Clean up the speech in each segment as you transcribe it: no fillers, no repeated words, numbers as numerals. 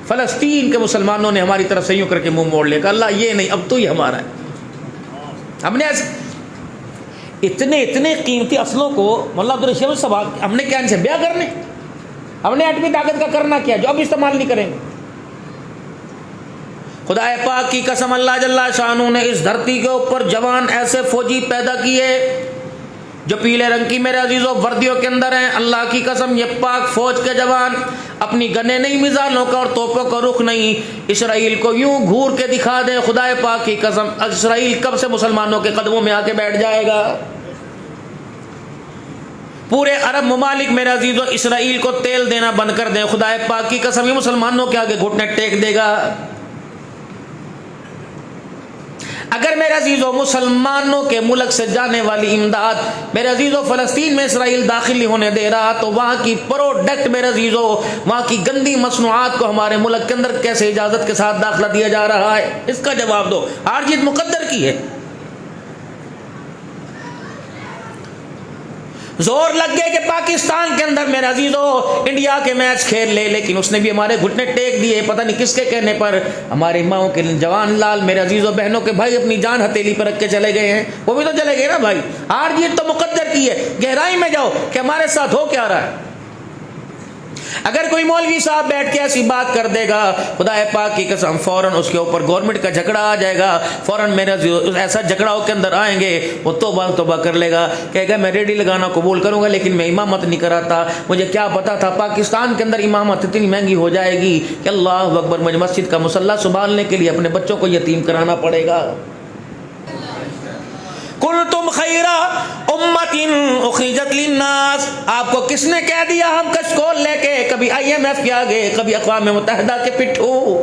فلسطین کے مسلمانوں نے ہماری طرف سے یوں کر کے منہ موڑ لیا کہ اللہ یہ نہیں، اب تو ہی ہمارا ہے. ہم نے اتنے قیمتی اصلوں کو مولانا عبدالرشید صاحب ہم نے کیا ان سے بیع کرنے؟ ہم نے ایٹمی طاقت کا کرنا کیا جو اب استعمال نہیں کریں گے؟ خدا پاک کی قسم اللہ جل شانہ نے اس دھرتی کے اوپر جوان ایسے فوجی پیدا کیے جو پیلے رنگ کی میرے عزیزوں وردیوں کے اندر ہیں. اللہ کی قسم یہ پاک فوج کے جوان اپنی گنے نہیں، میزانوں کا اور توپوں کا رخ نہیں، اسرائیل کو یوں گھور کے دکھا دیں. خدا پاک کی قسم اسرائیل کب سے مسلمانوں کے قدموں میں آ کے بیٹھ جائے گا. پورے عرب ممالک میرے عزیزوں اسرائیل کو تیل دینا بند کر دیں. خدا پاک کی قسم یہ مسلمانوں کے آگے گھٹنے ٹیک دے گا. اگر میرے عزیزوں مسلمانوں کے ملک سے جانے والی امداد میرے عزیزوں فلسطین میں اسرائیل داخل نہیں ہونے دے رہا تو وہاں کی پروڈکٹ میرے عزیزوں وہاں کی گندی مصنوعات کو ہمارے ملک کے اندر کیسے اجازت کے ساتھ داخلہ دیا جا رہا ہے؟ اس کا جواب دو. عارضیت مقدر کی ہے. زور لگ گئے کہ پاکستان کے اندر میرے عزیزوں انڈیا کے میچ کھیل لے، لیکن اس نے بھی ہمارے گھٹنے ٹیک دیے. پتہ نہیں کس کے کہنے پر ہماری ماؤں کے جوان لال میرے عزیزوں بہنوں کے بھائی اپنی جان ہتھیلی پر رکھ کے چلے گئے ہیں. وہ بھی تو چلے گئے نا بھائی. عارضیت تو مقدر کی ہے. گہرائی میں جاؤ کہ ہمارے ساتھ ہو کیا رہا ہے. اگر کوئی مولوی صاحب بیٹھ کے ایسی بات کر دے گا خدا پاک کی قسم فوراً اس کے اوپر گورنمنٹ کا جھگڑا آ جائے گا. فوراً میرے ایسا جھگڑا کے اندر آئیں گے وہ توبہ کر لے گا، کہے گا میں ریڈی لگانا قبول کروں گا لیکن میں امامت نہیں کراتا. مجھے کیا پتا تھا پاکستان کے اندر امامت اتنی مہنگی ہو جائے گی کہ اللہ اکبر مجھے مسجد کا مصلی سنبھالنے کے لیے اپنے بچوں کو یتیم کرانا پڑے گا. کنتم خیر امت اخرجت للناس، آپ کو کس نے کہہ دیا ہم کشکول لے کے کبھی IMF کے آگے، کبھی اقوام متحدہ کے پٹھو،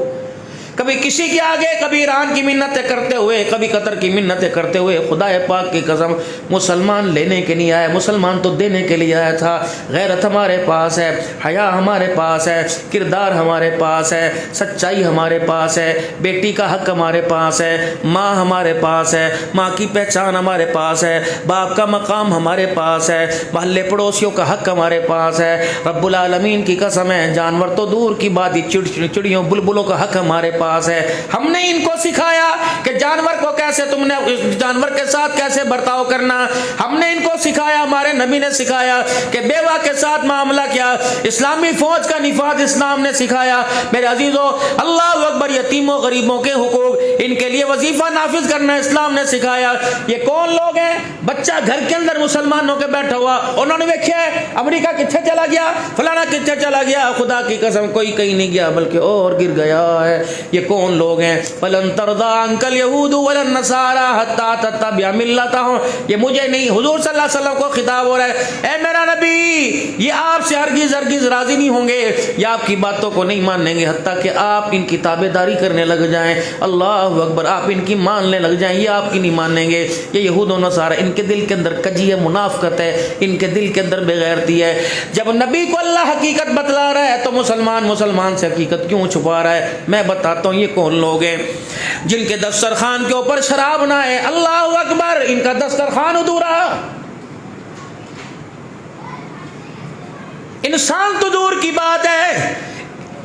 کبھی کسی کے آگے، کبھی ایران کی منتیں کرتے ہوئے، کبھی قطر کی منتیں کرتے ہوئے. خدا پاک کی قسم مسلمان لینے کے نہیں آئے، مسلمان تو دینے کے لیے آیا تھا. غیرت ہمارے پاس ہے، حیا ہمارے پاس ہے، کردار ہمارے پاس ہے، سچائی ہمارے پاس ہے، بیٹی کا حق ہمارے پاس ہے، ماں ہمارے پاس ہے، ماں کی پہچان ہمارے پاس ہے، باپ کا مقام ہمارے پاس ہے، محلے پڑوسیوں کا حق ہمارے پاس ہے. رب العالمین کی قسم ہے جانور تو دور کی بات ہی چڑیوں بلبلوں کا حق ہمارے پاس ہے. ہم نے ان کو سکھایا کہ جانور کو کیسے تم نے جانور کے ساتھ کیسے برتاؤ کرنا. ہم نے ان کو سکھایا، ہمارے نبی نے سکھایا کہ بیوہ کے ساتھ معاملہ کیا. اسلامی فوج کا نفاذ اسلام نے سکھایا. میرے عزیزوں اللہ اکبر یتیموں غریبوں کے حقوق ان کے لیے وظیفہ نافذ کرنا اسلام نے سکھایا. یہ کون لوگ ہیں؟ بچہ گھر کے اندر مسلمانوں کے بیٹھا ہوا، انہوں نے دیکھا امریکہ کتنے چلا گیا، فلانا کتنے چلا گیا. خدا کی قسم کوئی کہیں نہیں گیا بلکہ اور گر گیا ہے. یہ کون لوگ ہیں؟ فلن ترضى عنك اليهود ولا النصارى حتى تتبع ملتهم. یہ مجھے نہیں حضور صلی اللہ علیہ وسلم کو خطاب ہو رہا ہے. اے میرا نبی یہ آپ سے ہرگز راضی نہیں ہوں گے، یہ آپ کی باتوں کو نہیں مانیں گے حتیٰ کہ آپ ان کی تابعداری کرنے لگ جائیں. اللہ اکبر، آپ ان کی ماننے لگ جائیں، یہ آپ کی نہیں مانیں گے. یہ یہود و نصارہ ان کے دل کے اندر کجی ہے، منافقت ہے، ان کے دل کے اندر بے غیرتی ہے. جب نبی کو اللہ حقیقت بتلا رہا ہے تو مسلمان سے حقیقت کیوں چھپا رہا ہے؟ میں بتاتا ہوں یہ کون لوگ ہیں جن کے دسترخوان کے اوپر شراب نہ ہے. اللہ اکبر، ان کا دسترخوان ادھورا. انسان تو دور کی بات ہے،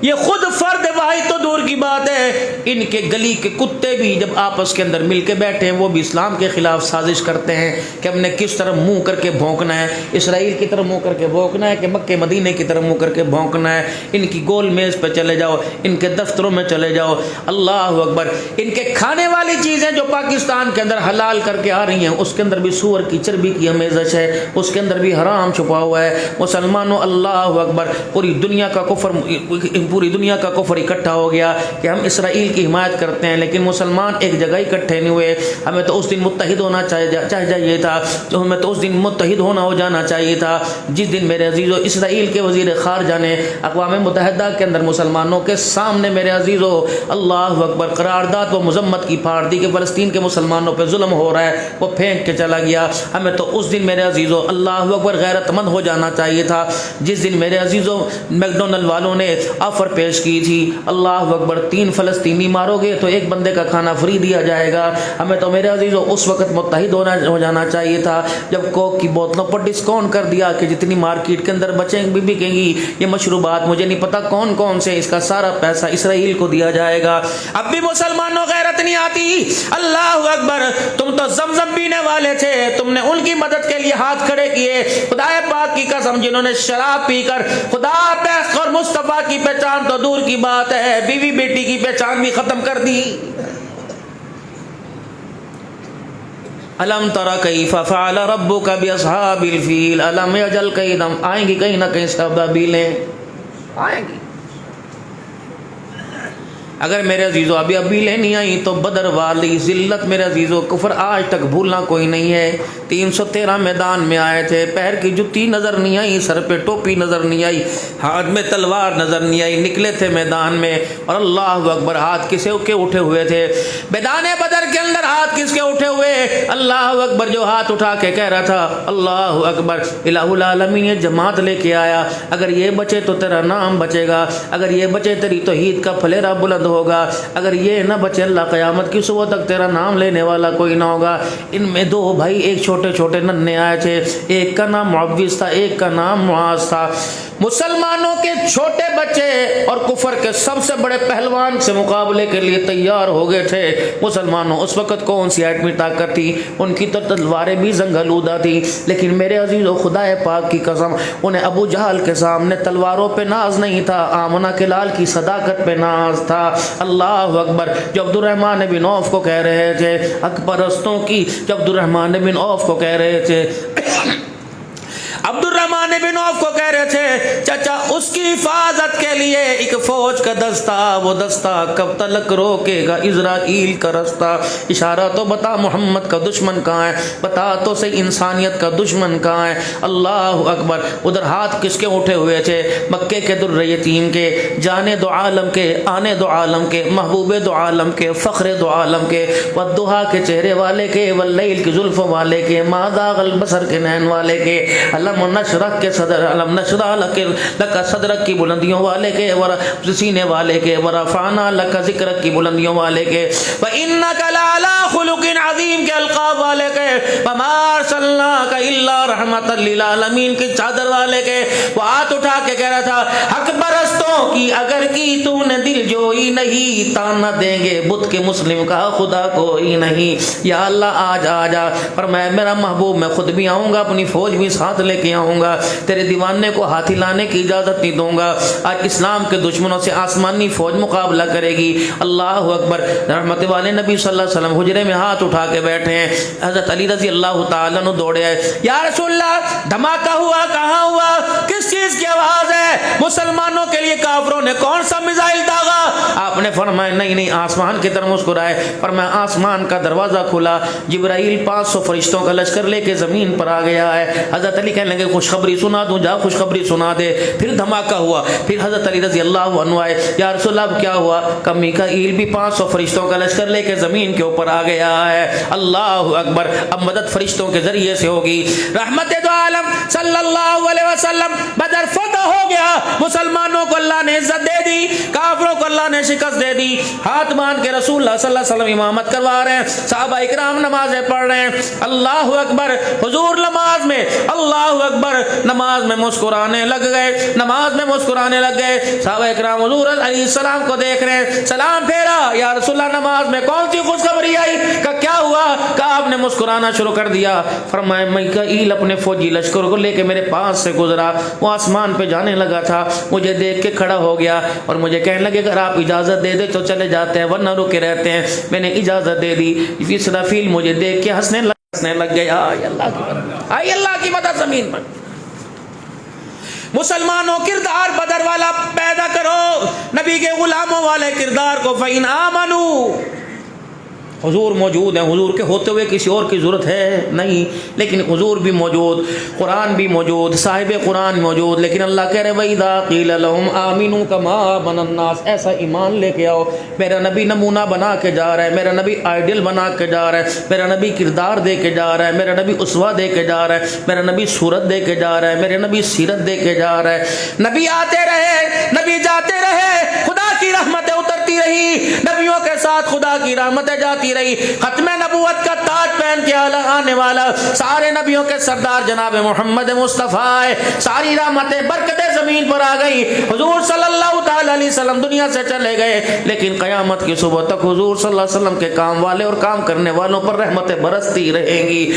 یہ خود فرد واحد تو دور کی بات ہے، ان کے گلی کے کتے بھی جب آپس کے اندر مل کے بیٹھے ہیں وہ بھی اسلام کے خلاف سازش کرتے ہیں کہ ہم نے کس طرح منہ کر کے بھونکنا ہے، اسرائیل کی طرف منہ کر کے بھونکنا ہے کہ مکہ مدینے کی طرف منہ کر کے بھونکنا ہے. ان کی گول میز پہ چلے جاؤ، ان کے دفتروں میں چلے جاؤ. اللہ اکبر، ان کے کھانے والی چیزیں جو پاکستان کے اندر حلال کر کے آ رہی ہیں اس کے اندر بھی سور کی چربی کی آمیزش ہے، اس کے اندر بھی حرام چھپا ہوا ہے. مسلمانوں اللہ اکبر، پوری دنیا کا کفر اکٹھا ہو گیا کہ ہم اسرائیل کی حمایت کرتے ہیں، لیکن مسلمان ایک جگہ اکٹھے نہیں ہوئے. ہمیں تو اس دن متحد ہونا چاہیے تھا، ہمیں تو اس دن متحد ہو جانا چاہیے تھا جس دن میرے عزیزوں اسرائیل کے وزیر خارجہ نے اقوام متحدہ کے اندر مسلمانوں کے سامنے میرے عزیزوں اللہ اکبر قرارداد و مذمت کی پھاڑ دی کہ فلسطین کے مسلمانوں پہ ظلم ہو رہا ہے. وہ پھینک کے چلا گیا. ہمیں تو اس دن میرے عزیزوں اللہ اکبر غیرت مند ہو جانا چاہیے تھا جس دن میرے عزیزوں میکڈونلڈ والوں نے آفر پیش کی تھی، اللہ اکبر 3 فلسطینی مارو گے تو 1 بندے کا کھانا فری دیا جائے گا۔ ہمیں تو میرے عزیزو اس وقت متحد ہو جانا چاہیے تھا جب کوک کی بوتلوں پر ڈسکاؤنٹ کر دیا کہ جتنی مارکیٹ کے اندر بکیں گی یہ مشروبات، مجھے نہیں پتا کون کون سے، اس کا سارا پیسہ اسرائیل کو دیا جائے گا۔ اب بھی مسلمانوں غیرت نہیں آتی؟ اللہ اکبر، تم تو زمزم پینے والے تھے، تم نے ان کی مدد کے لیے ہاتھ کھڑے کیے، خدا پاک کی قسم جنہوں نے شراب پی کر خدا پہ اور مصطفیٰ کی پہچان تو دور کی بات ہے، بیوی بیٹی کی پہچان بھی ختم کر دی۔ الم تر کیف فعل ربک باصحاب الفیل الم یجعل کیدہم، آئیں گی کہیں نہ کہیں سب ابیلیں آئیں گی۔ اگر میرے عزیزو ابھی نہیں آئی تو بدر والی ذلت میرے عزیزو کفر آج تک بھولنا کوئی نہیں ہے۔ 313 میدان میں آئے تھے، پیر کی جوتی نظر نہیں آئی، سر پہ ٹوپی نظر نہیں آئی، ہاتھ میں تلوار نظر نہیں آئی، نکلے تھے میدان میں، اور اللہ اکبر ہاتھ کسے کے اٹھے ہوئے تھے میدان بدر کے اندر؟ ہاتھ کس کے اٹھے ہوئے؟ اللہ اکبر جو ہاتھ اٹھا کے کہہ رہا تھا اللہ اکبر، الہ العالمین یہ جماعت لے کے آیا، اگر یہ بچے تو تیرا نام بچے گا، اگر یہ بچے تیری توحید کا پھلیرا بلند ہوگا، اگر یہ نہ بچے اللہ قیامت کی صبح تک تیرا نام لینے والا کوئی نہ ہوگا۔ ان میں 2 بھائی ایک چھوٹے چھوٹے ننھے آئے تھے، ایک کا نام معوذ تھا، ایک کا نام معاذ تھا۔ مسلمانوں کے چھوٹے بچے اور کفر کے سب سے بڑے پہلوان سے مقابلے کے لیے تیار ہو گئے تھے۔ مسلمانوں اس وقت کون سی ایٹمی طاقت تھی؟ ان کی تو تلواریں بھی زنگ آلودہ تھی، لیکن میرے عزیز و خدا پاک کی قسم انہیں ابو جہل کے سامنے تلواروں پہ ناز نہیں تھا، آمنہ کے لال کی صداقت پہ ناز تھا۔ اللہ اکبر، جو عبد الرحمن بن عوف کو کہہ رہے تھے حق پرستوں کی، جب عبد الرحمن بن عوف کو کہہ رہے تھے عبد الرحمن بن عوف کو کہہ رہے تھے چچا اس کی حفاظت کے لیے ایک فوج کا دستہ، وہ دستہ کب تلک روکے گا اسرائیل کا رستہ؟ اشارہ تو بتا محمد کا دشمن کہاں ہے، بتا تو صحیح انسانیت کا دشمن کہاں ہے۔ اللہ اکبر، ادھر ہاتھ کس کے اٹھے ہوئے تھے؟ مکے کے در یتیم کے، جانے دو عالم کے، آنے دو عالم کے، محبوب دو عالم کے، فخر دو عالم کے، والضحیٰ کے چہرے والے کے، واللیل کی زلفوں والے کے، ما ذاق البصر کے نین والے کے، علم نشرح کے صدر، علم نشرح لک صدرک کی بلندیوں والے کے، سینے والے کے، ورفعنا لک ذکرک کی بلندیوں والے کے، وَإِنَّكَ لَعَلَىٰ خُلُقٍ عَظِيمٍ کے القاب والے کے، وَمَا أَرْسَلْنَاكَ إِلَّا رَحْمَةً لِّلْعَالَمِينَ کی چادر والے کے۔ وہ ہاتھ اٹھا کے کہہ رہا تھا حق پرستوں کی اگر کی تو نے دل جوئی نہیں، تانا دیں گے بت کے مسلم کا خدا کوئی نہیں۔ یا اللہ آج آ جا، پر میں میرا محبوب میں خود بھی آؤں گا، اپنی فوج بھی ساتھ لے کے آؤں گا، تیرے دیوانے کو ہاتھی لانے کی اجازت نہیں دوں گا۔ آج اسلام کے دشمنوں سے آسمانی فوج مقابلہ کرے گی۔ اللہ اکبر، رحمت والے نبی صلی اللہ علیہ وسلم حجرے میں ہاتھ اٹھا کے بیٹھے ہیں، حضرت علی رضی اللہ تعالیٰ عنہ دوڑے آئے، یا رسول اللہ دھماکہ ہوا، کہاں ہوا، کس چیز کی آواز ہے؟ مسلمانوں کے لیے کافروں نے کون سا میزائل داغا؟ آپ نے فرمایا نہیں، آسمان کی طرف مسکرائے، فرمایا آسمان کا دروازہ کھلا، جبرائیل 500 فرشتوں کا لشکر لے کے زمین پر آ گیا ہے۔ حضرت علی کہنے لگے خوشخبری سنا دوں، جا خوشخبری سنا دے۔ پھر دھماکہ ہوا، پھر حضرت علی رضی اللہ عنہ آئے، یا رسول اللہ کیا ہوا؟ کہ میکائیل بھی 500 فرشتوں کا لشکر لے کے زمین کے اوپر آ گیا ہے۔ اللہ اکبر، اب مدد فرشتوں کے ذریعے سے ہوگی۔ رحمت دو عالم صلی اللہ علیہ وسلم، بدر فتح ہو گیا، مسلمانوں کو اللہ نے عزت دے دی، کافروں کو اللہ نے شکست دے دی۔ ہاتھ باندھ کے رسول اللہ صلی اللہ علیہ وسلم امامت کروا رہے ہیں، صحابہ اکرام نمازیں پڑھ رہے ہیں۔ اللہ اکبر، حضور نماز میں اللہ اکبر، نماز میں مسکرانے لگ گئے، نماز میں مسکرانے لگ گئے۔ صحابہ اکرام حضور علیہ السلام کو دیکھ رہے ہیں، سلام پھیرا، یا رسول اللہ نماز میں کون سی خوشخبری آئی؟ کہ کیا ہوا؟ کہ آپ نے مسکرانا شروع کر دیا۔ فرمایا میکائیل اپنے فوجی لشکر کو لے کے میرے پاس سے گزرا، وہ آسمان پہ جانے لگا تھا، مجھے دیکھ کے کھڑا ہو گیا اور مجھے کہنے لگے اگر آپ اجازت دے دے تو چلے جاتے ہیں ورنہ رکے رہتے ہیں۔ میں نے اجازت دے دی۔ اسرافیل مجھے دیکھ کے ہنسنے لگ گیا۔ آئی اللہ کی مدد، آئی اللہ کی مدد زمین پر۔ مسلمانوں کردار بدر والا پیدا کرو، نبی کے غلاموں والے کردار کو، فَإِنْ آمَنُوا حضور موجود ہیں, حضور کے ہوتے ہوئے کسی اور کی ضرورت ہے نہیں, لیکن حضور بھی موجود, قرآن بھی موجود, صاحب قرآن موجود, لیکن اللہ کہہ رہے وَإِذَا قِيلَ لَهُمْ آمِنُوا كَمَا آمَنَ النَّاسُ, ایسا ایمان لے کے آؤ. میرا نبی نمونہ بنا کے جا رہا ہے, میرا نبی آئیڈل بنا کے جا رہا ہے, میرا نبی کردار دے کے جا رہا ہے, میرا نبی اسوہ دے کے جا رہا ہے, میرا نبی صورت دے کے جا رہا ہے, میرے نبی سیرت دے کے جا رہا ہے. نبی آتے رہے, نبی جاتے رہے, خدا کی رحمتیں اترتی رہی, نبیوں کے ساتھ خدا کی رحمتیں جاتی رہی. ختم نبوت کا تاج پہن کے آنے والا سارے نبیوں کے سردار جناب محمد مصطفیٰ ہے. ساری رحمتیں برکتیں زمین پر آ گئی. حضور صلی اللہ تعالی علیہ وسلم دنیا سے چلے گئے, لیکن قیامت کی صبح تک حضور صلی اللہ علیہ وسلم کے کام والے اور کام کرنے والوں پر رحمتیں برستی رہیں گی.